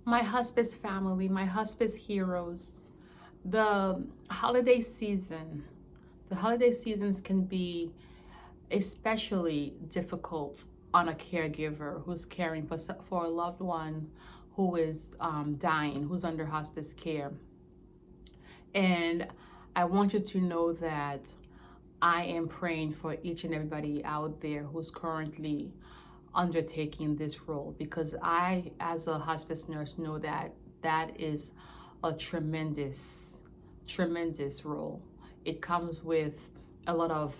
My hospice family, my hospice heroes, the holiday season, the holiday seasons can be especially difficult on a caregiver who's caring for a loved one who is dying, who's under hospice care. And I want you to know that I am praying for each and everybody out there who's currently undertaking this role, because I, as a hospice nurse, know that that is a tremendous, tremendous role. It comes with a lot of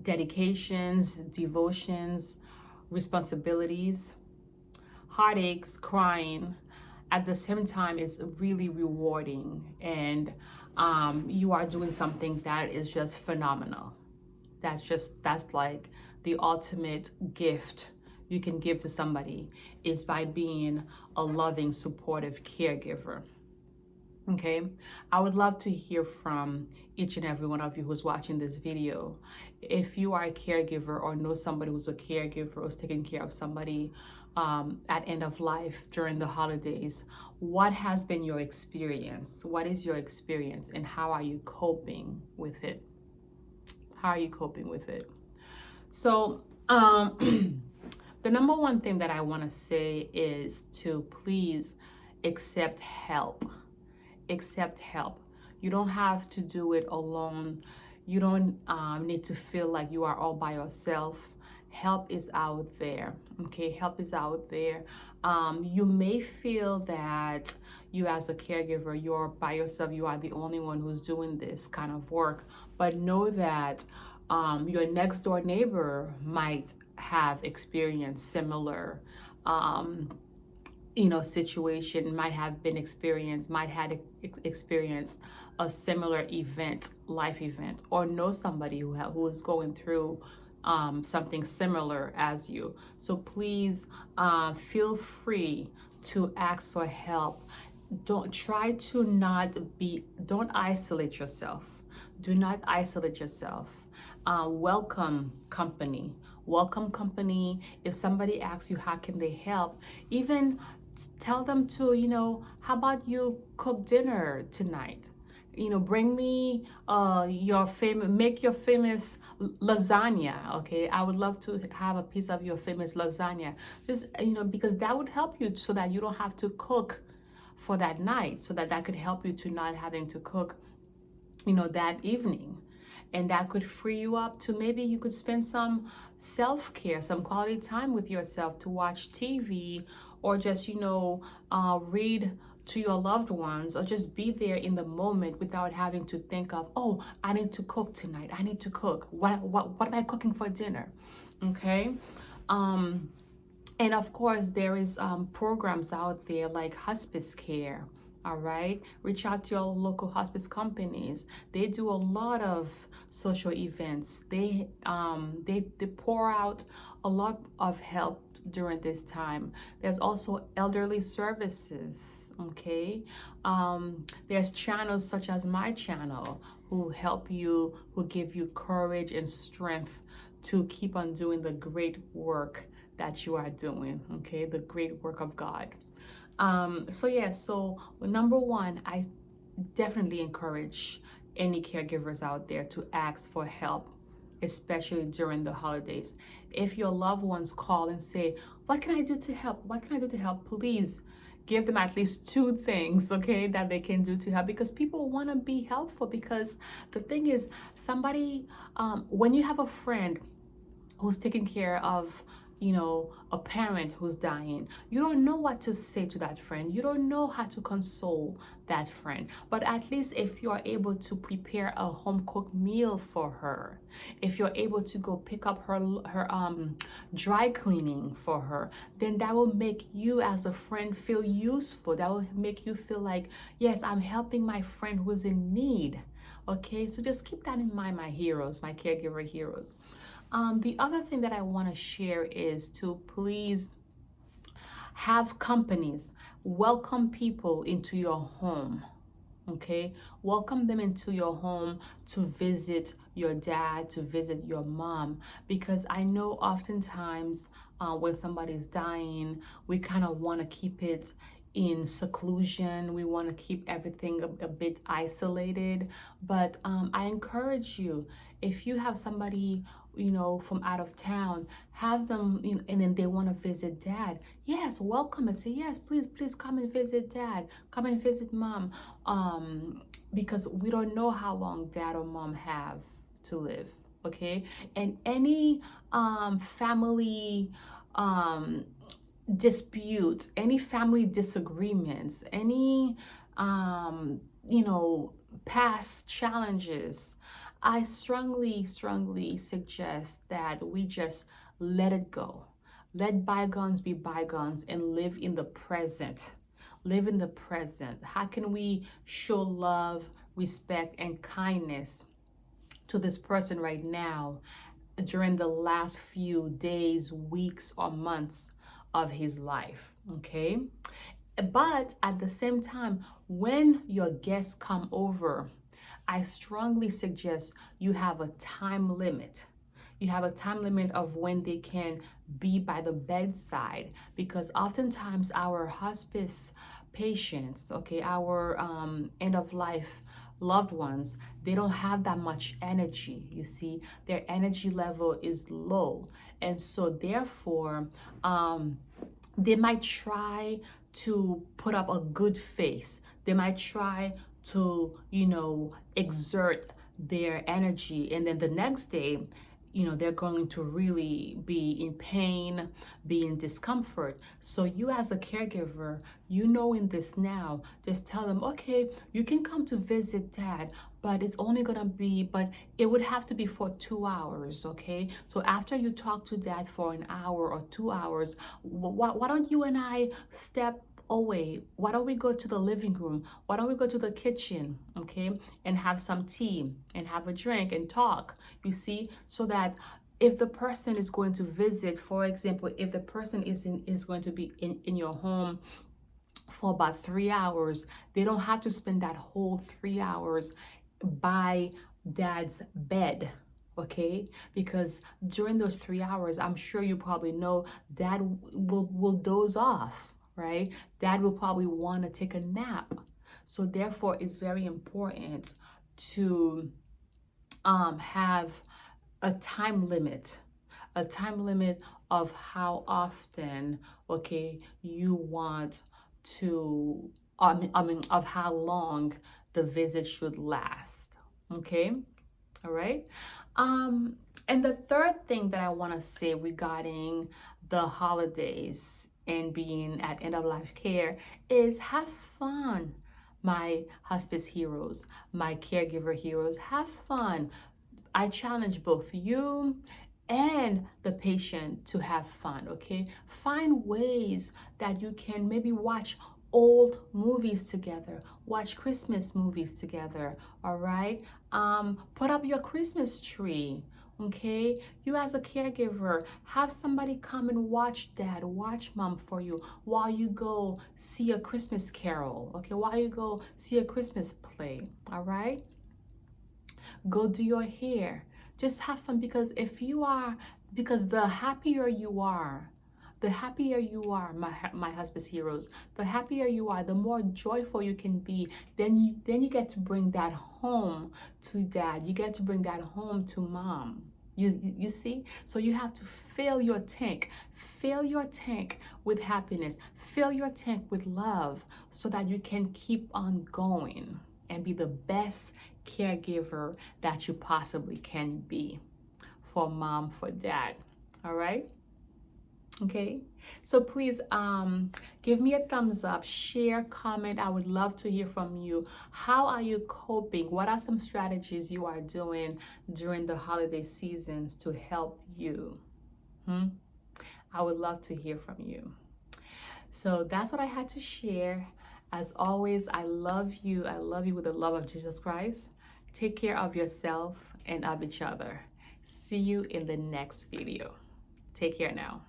dedications, devotions, responsibilities, heartaches, crying. At the same time, it's really rewarding, and you are doing something that is just phenomenal. That's like the ultimate gift you can give to somebody, is by being a loving, supportive caregiver. Okay, I would love to hear from each and every one of you who's watching this video. If you are a caregiver or know somebody who's a caregiver who's taking care of somebody at end of life during the holidays, what has been your experience? What is your experience, and how are you coping with it? How are you coping with it? So, the number one thing that I want to say is to please accept help. Accept help. You don't have to do it alone. You don't need to feel like you are all by yourself. Help is out there. Okay, help is out there. You may feel that you, as a caregiver, you're by yourself. You are the only one who's doing this kind of work. But know that your next door neighbor might have experienced similar situation, might have been experienced, might have experienced a similar event, life event, or know somebody who is going through something similar as you. So please feel free to ask for help. Don't isolate yourself. Do not isolate yourself. Welcome company. Welcome company. If somebody asks you how can they help, even tell them to, how about you cook dinner tonight? Bring me make your famous lasagna. Okay, I would love to have a piece of your famous lasagna. Just, because that would help you, so that you don't have to cook for that night, so that could help you to not having to cook, that evening. And that could free you up to, maybe you could spend some self-care, some quality time with yourself, to watch TV, or just, read to your loved ones, or just be there in the moment without having to think of, oh, I need to cook tonight. I need to cook. What am I cooking for dinner? Okay. And of course, there is programs out there like HospiceCare. All right, reach out to your local hospice companies. They do a lot of social events. They pour out a lot of help during this time. There's also elderly services. Okay, there's channels such as my channel who help you, who give you courage and strength to keep on doing the great work that you are doing. Okay, the great work of God. So number one, I definitely encourage any caregivers out there to ask for help, especially during the holidays. If your loved ones call and say, what can I do to help? What can I do to help? Please give them at least two things, okay, that they can do to help, because people want to be helpful. Because the thing is, when you have a friend who's taking care of a parent who's dying, you don't know what to say to that friend. You don't know how to console that friend. But at least if you are able to prepare a home cooked meal for her, if you're able to go pick up her dry cleaning for her, then that will make you as a friend feel useful. That will make you feel like, yes, I'm helping my friend who's in need. Okay, so just keep that in mind, my heroes, my caregiver heroes. The other thing that I want to share is to please have companies welcome people into your home. Okay, welcome them into your home to visit your dad, to visit your mom, because I know oftentimes when somebody's dying, we kind of want to keep it in seclusion. We want to keep everything a bit isolated. But I encourage you, if you have somebody, from out of town, have them, and then they want to visit dad. Yes, welcome and say, yes, please come and visit dad. Come and visit mom. Because we don't know how long dad or mom have to live. Okay. And any family disputes, any family disagreements, any past challenges, I strongly suggest that we just let it go. Let bygones be bygones and live in the present. Live in the present. How can we show love, respect, and kindness to this person right now during the last few days, weeks, or months of his life? Okay. But at the same time, when your guests come over, I strongly suggest you have a time limit. You have a time limit of when they can be by the bedside, because oftentimes our hospice patients, okay, our end of life loved ones, they don't have that much energy. You see, their energy level is low. And so therefore, they might try to put up a good face. They might try to, exert their energy. And then the next day, they're going to really be in pain, be in discomfort. So you as a caregiver, knowing this now, just tell them, okay, you can come to visit dad, but it's only gonna be, but it would have to be for 2 hours, okay? So after you talk to dad for an hour or 2 hours, why don't you and I step away? Why don't we go to the living room? Why don't we go to the kitchen, okay, and have some tea and have a drink and talk, you see, so that if the person is going to visit, for example, if the person is going to be in your home for about 3 hours, they don't have to spend that whole 3 hours by dad's bed, okay? Because during those 3 hours, I'm sure you probably know, dad will doze off, right? Dad will probably want to take a nap. So therefore, it's very important to have a time limit of how often, okay, you want to, of how long the visit should last, okay? All right. And the third thing that I want to say regarding the holidays and being at end of life care is have fun, my hospice heroes, my caregiver heroes. Have fun. I challenge both you and the patient to have fun, okay? Find ways that you can maybe watch old movies together, watch Christmas movies together, all right? Put up your Christmas tree, okay? You as a caregiver, have somebody come and watch dad, watch mom for you while you go see a Christmas carol, okay? While you go see a Christmas play, all right? Go do your hair. Just have fun, because because the happier you are, my hospice heroes, the happier you are, the more joyful you can be. Then you get to bring that home to dad. You get to bring that home to mom. You see? So you have to fill your tank. Fill your tank with happiness. Fill your tank with love so that you can keep on going and be the best caregiver that you possibly can be for mom, for dad. All right? Okay, so please give me a thumbs up, share, comment. I would love to hear from you. How are you coping? What are some strategies you are doing during the holiday seasons to help you? I would love to hear from you. So that's what I had to share. As always, I love you. I love you with the love of Jesus Christ. Take care of yourself and of each other. See you in the next video. Take care now.